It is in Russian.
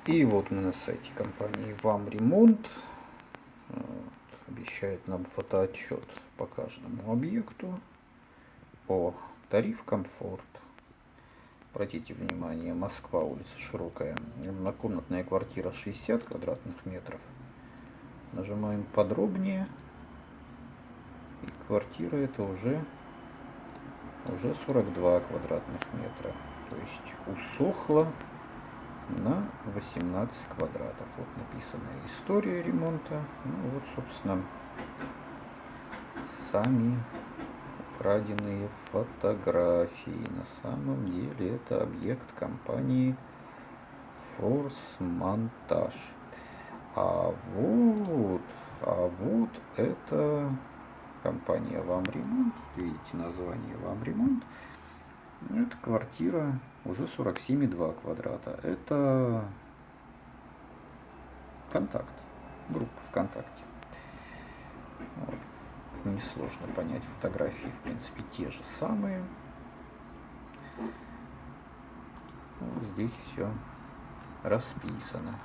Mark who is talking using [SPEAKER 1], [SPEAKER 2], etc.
[SPEAKER 1] И вот мы на сайте компании Вам Ремонт. Вот, обещает нам фотоотчет по каждому объекту по тариф комфорт. Обратите внимание, Москва, улица Широкая, однокомнатная квартира 60 квадратных метров. Нажимаем подробнее, и квартира это уже 42 квадратных метра. То есть усохла на 18 квадратов. Вот написана история ремонта. Ну вот, собственно, сами украденные фотографии. На самом деле это объект компании Форс-Монтаж. А вот это компания Вам Ремонт. Видите название Вам Ремонт. Это квартира уже 47,2 квадрата. Это контакт. Группа ВКонтакте. Вот. Несложно понять, фотографии в принципе те же самые. Вот здесь все расписано.